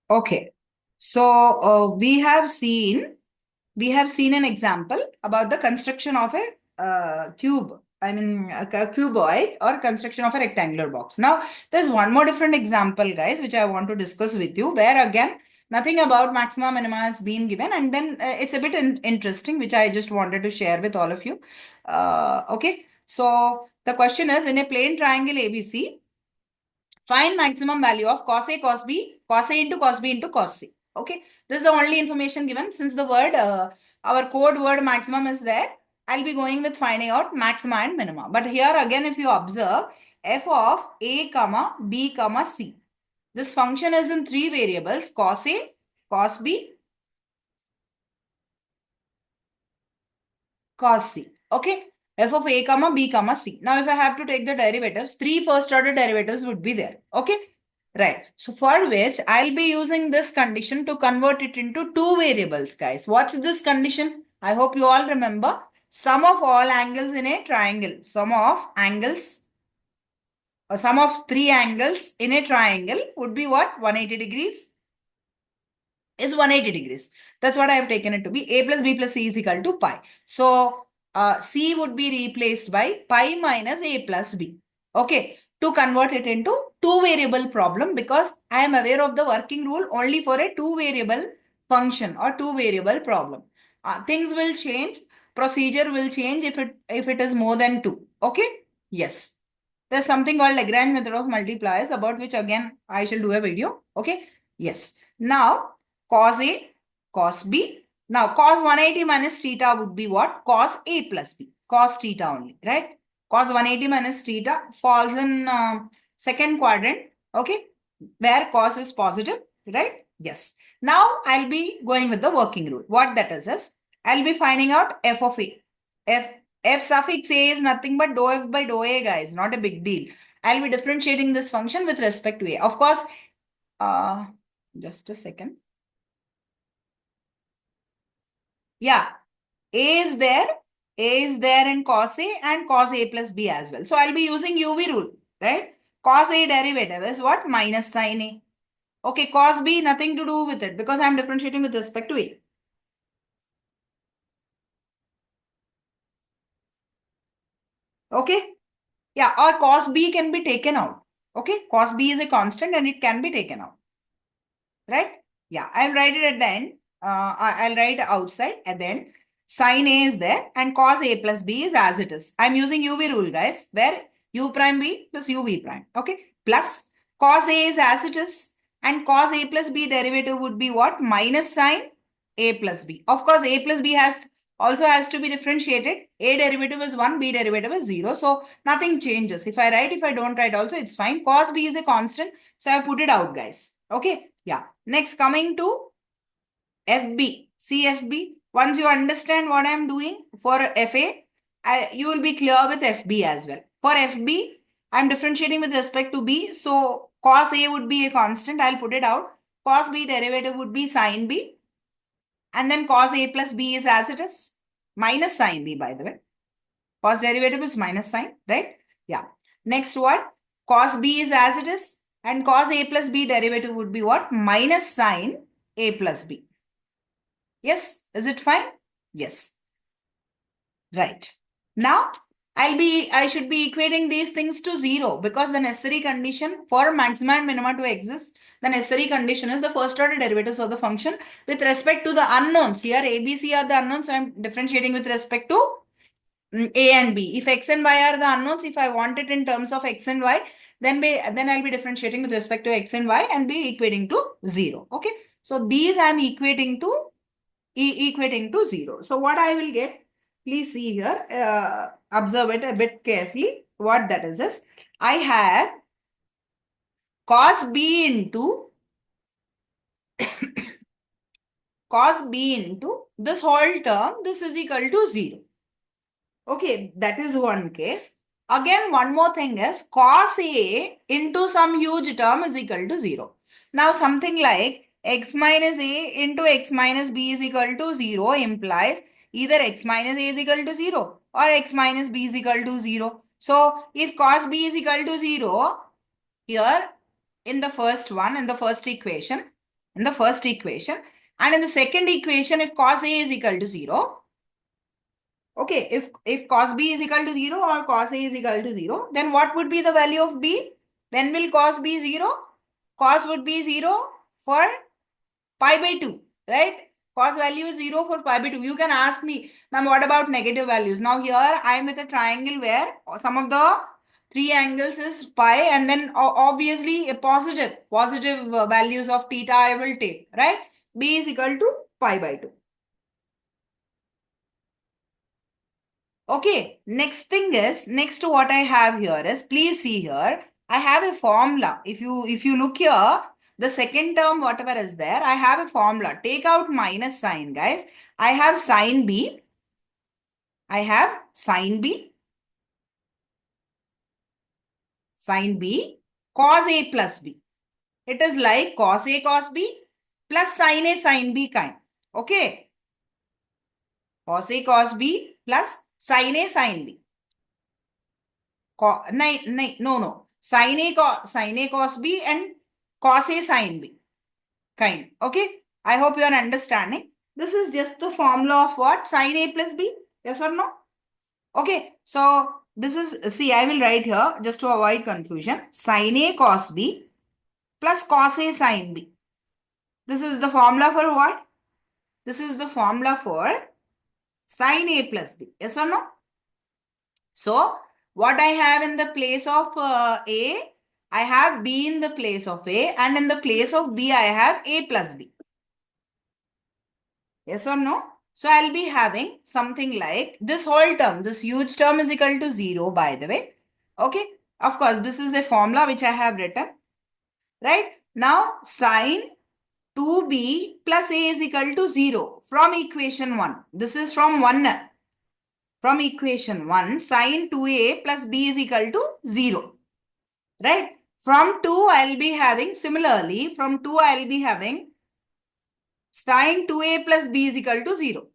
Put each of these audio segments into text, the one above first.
Okay. So we have seen an example about the construction of a cube. I mean, a cuboid or construction of a rectangular box. Now, there's one more different example, guys, which I want to discuss with you, where again, nothing about maxima minima has been given, and then it's a bit interesting, which I just wanted to share with all of you. Okay. So the question is, in a plane triangle ABC, find maximum value of cos A, cos A into cos B into cos C. Okay, this is the only information given. Since the word, our code word maximum is there, I'll be going with finding out maxima and minima. But here again, if you observe, f of A, comma B, comma C. This function is in three variables, cos A, cos B, cos C. Okay, f of A, comma B, comma C. Now, if I have to take the derivatives, three first order derivatives would be there. Okay. Right. So for which I'll be using this condition to convert it into two variables, guys. What's this condition? I hope you all remember. Sum of all angles in a triangle. Sum of three angles in a triangle would be what? 180 degrees is 180 degrees. That's what I have taken it to be. A plus B plus C is equal to pi. So C would be replaced by pi minus A plus B. Okay. To convert it into two variable problem, because I am aware of the working rule only for a two variable function or two variable problem. Things will change. Procedure will change if it is more than two. Okay. Yes. There's something called Lagrange method of multipliers, about which again I shall do a video. Okay. Yes. Now cos A, cos B. Now cos 180 minus theta would be what? Cos A plus B. Cos theta only, right? Cos 180 minus theta falls in second quadrant. Okay. Where cos is positive, right? Yes. Now I'll be going with the working rule. What that is I'll be finding out f of A. F suffix A is nothing but dou F by dou A, guys. Not a big deal. I'll be differentiating this function with respect to A. Of course, uh, just a second. Yeah, A is there. A is there in cos A and cos A plus B as well. So I'll be using UV rule, right? Cos A derivative is what? Minus sin A. Okay, cos B, nothing to do with it because I'm differentiating with respect to A. Okay? Yeah, or cos B can be taken out. Okay, cos B is a constant and it can be taken out. Right? Yeah, I'll write it at the end. I'll write outside at the end. Sin A is there and cos A plus B is as it is. I'm using UV rule, guys, where U prime B plus UV prime. Okay. Plus cos A is as it is and cos A plus B derivative would be what? Minus sin A plus B. Of course, A plus B has to be differentiated. A derivative is 1, B derivative is 0. So nothing changes. If I don't write also, it's fine. Cos B is a constant. So I put it out, guys. Okay. Yeah. Next, coming to FB, CFB. Once you understand what I'm doing for FA, you will be clear with FB as well. For FB, I'm differentiating with respect to B. So cos A would be a constant. I'll put it out. Cos B derivative would be sin B. And then cos A plus B is as it is. Minus sin B, by the way. Cos derivative is minus sin, right? Yeah. Next what? Cos B is as it is. And cos A plus B derivative would be what? Minus sin A plus B. Yes. Is it fine? Yes. Right. Now, I should be equating these things to 0 because the necessary condition for maxima and minima to exist, the necessary condition is the first order derivatives of the function with respect to the unknowns. Here, A, B, C are the unknowns. So I'm differentiating with respect to A and B. If X and Y are the unknowns, if I want it in terms of X and Y, then I'll be differentiating with respect to X and Y and be equating to 0. Okay. So these I'm equating to 0. So what I will get, please see here, observe it a bit carefully. What that is I have cos B into cos B into this whole term, this is equal to 0. Okay, that is one case. Again, one more thing is cos A into some huge term is equal to 0. Now, something like x minus A into x minus B is equal to 0 implies either x minus A is equal to 0 or x minus B is equal to 0. So, if cos B is equal to 0, here in the first equation, in the first equation. And in the second equation, if cos A is equal to 0, okay, if cos B is equal to 0 or cos A is equal to 0, then what would be the value of B? When will cos be 0? Cos would be 0 for pi by 2, right? Cos value is 0 for pi by 2. You can ask me, ma'am, what about negative values? Now here I am with a triangle where some of the three angles is pi, and then obviously a positive values of theta I will take, right? B is equal to pi by 2. Okay, next thing is, next to what I have here is, please see here, I have a formula. If you look here, the second term, whatever is there, I have a formula. Take out minus sign, guys. I have sin B. I have sin B, sin B, cos A plus B. It is like cos A cos B plus sin A sin B kind. Okay, cos A cos B plus sin A sin B. No. Sin A cos B and cos A sin B kind. Okay. I hope you are understanding. This is just the formula of what? Sin A plus B. Yes or no? Okay. So this is, see, I will write here just to avoid confusion. Sin A cos B plus cos A sin B. This is the formula for what? This is the formula for sin A plus B. Yes or no? So, what I have in the place of A, I have B in the place of A, and in the place of B, I have A plus B. Yes or no? So, I'll be having something like this whole term, this huge term is equal to 0, by the way. Okay. Of course, this is a formula which I have written. Right. Now, sin 2B plus A is equal to 0 from equation 1. This is from 1. From equation 1, sin 2A plus B is equal to 0. Right? From 2, I'll be having, similarly, from 2, I'll be having sin 2A plus B is equal to 0.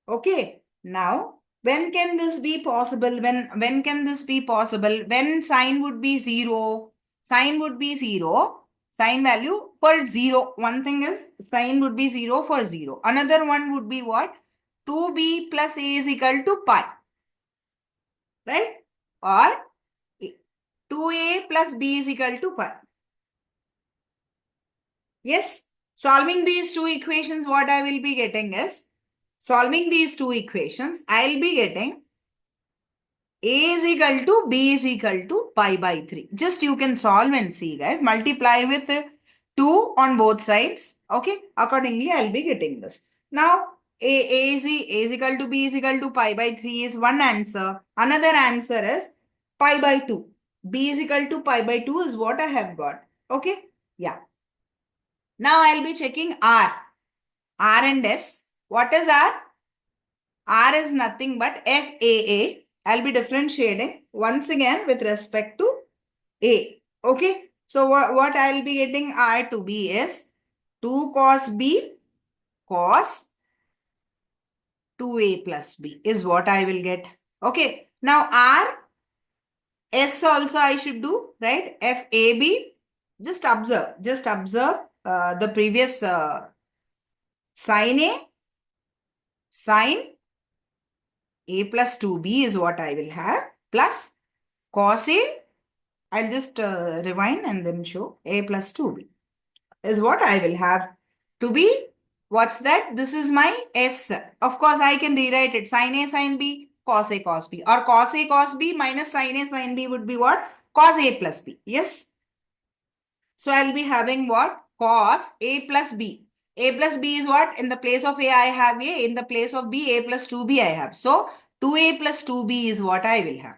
Okay. Now, when can this be possible? When can this be possible? When sin would be 0. Sin would be 0. Sin value for 0. One thing is sin would be 0 for 0. Another one would be what? 2B plus A is equal to pi. Right? Or 2A plus B is equal to pi. Yes. Solving these two equations, what I will be getting is, solving these two equations, I will be getting A is equal to B is equal to pi by 3. Just you can solve and see, guys. Multiply with 2 on both sides. Okay. Accordingly, I will be getting this. Now, A is equal to B is equal to pi by 3 is one answer. Another answer is pi by 2. B is equal to pi by 2 is what I have got. Okay. Yeah. Now I'll be checking R. R and S. What is R? R is nothing but FAA. I'll be differentiating once again with respect to A. Okay. So what I'll be getting R to be is 2 cos B cos 2A plus B is what I will get. Okay. Now R, S also I should do, right? FAB. Just observe the previous sin A, sin A plus 2B is what I will have, plus cos A, I'll just rewind and then show A plus 2B is what I will have to be. What's that? This is my S. Of course, I can rewrite it sin A sin B, cos A cos B, or cos A cos B minus sin A sin B would be what? Cos A plus B. Yes. So I'll be having what? Cos A plus B. A plus B is what? In the place of A, I have A. In the place of B, A plus 2B I have. So 2A plus 2B is what I will have.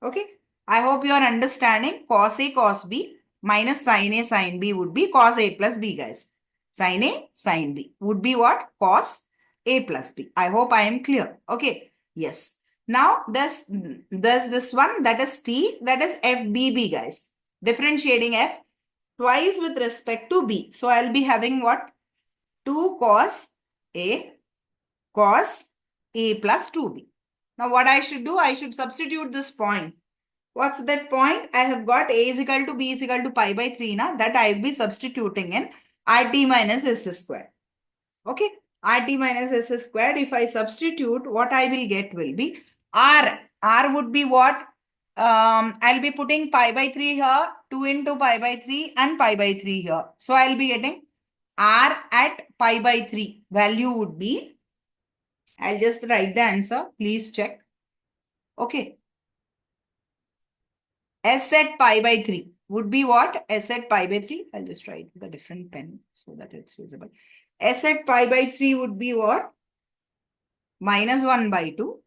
Okay. I hope you are understanding. Cos A cos B minus sin A sin B would be cos A plus B, guys. Sin A sin B would be what? Cos A plus B. I hope I am clear. Okay. Yes. Now there's this one, that is T, that is FBB, guys. Differentiating F twice with respect to B. So I'll be having what? 2 cos A plus 2B. Now what I should do? I should substitute this point. What's that point? I have got A is equal to B is equal to pi by 3 now. That I will be substituting in RT minus S squared. Okay. RT minus S squared. If I substitute, what I will get will be R. R would be what? I'll be putting pi by 3 here, 2 into pi by 3 and pi by 3 here. So I'll be getting R at pi by 3. Value would be, I'll just write the answer. Please check. Okay. S at pi by 3 would be what? S at pi by 3. I'll just write with a different pen so that it's visible. S at pi by 3 would be what? Minus 1 by 2.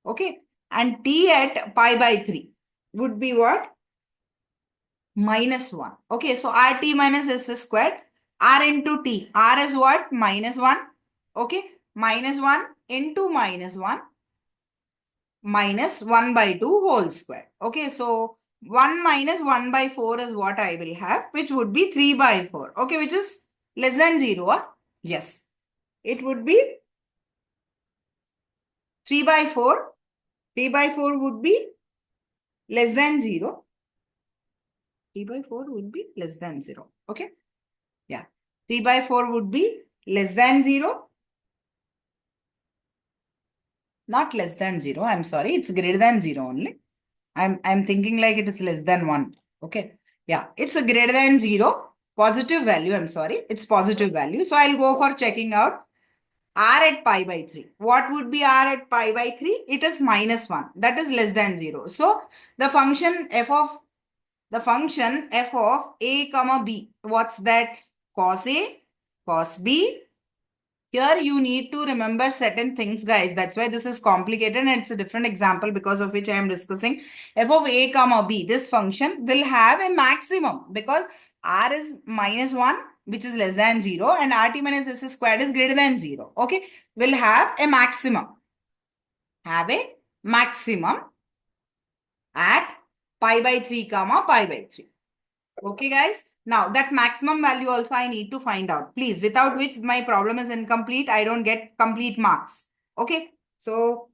Okay. And T at pi by 3 would be what? Minus 1. Okay. So RT minus S squared. R into T. R is what? Minus 1. Okay. Minus 1 into minus 1 minus 1 by 2 whole square. Okay. So 1 minus 1 by 4 is what I will have, which would be 3 by 4. Okay. Which is less than 0. Huh? Yes. It would be 3 by 4. 3 by 4 would be less than 0. 3 by 4 would be less than 0. Okay. Yeah. 3 by 4 would be less than 0. Not less than 0. I'm sorry. It's greater than 0 only. I'm thinking like it is less than 1. Okay. Yeah. It's a greater than 0. Positive value. I'm sorry. It's positive value. So I'll go for checking out R at pi by 3. What would be R at pi by 3? It is minus 1. That is less than 0. So the function f of a comma b. What's that? Cos A, cos B. Here you need to remember certain things, guys. That's why this is complicated and it's a different example because of which I am discussing. F of A comma B. This function will have a maximum because R is minus 1, which is less than 0, and RT minus S squared is greater than 0. Okay. Will have a maximum. Have a maximum at pi by 3 comma pi by 3. Okay, guys. Now, that maximum value also I need to find out. Please, without which my problem is incomplete. I don't get complete marks. Okay. So,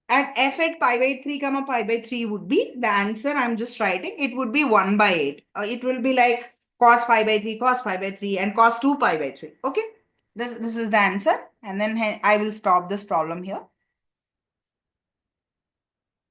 at f at pi by 3 comma pi by 3 would be the answer I'm just writing. It would be 1 by 8. It will be like cos pi by 3, cos pi by 3 and cos 2 pi by 3. Okay. This is the answer. And then I will stop this problem here.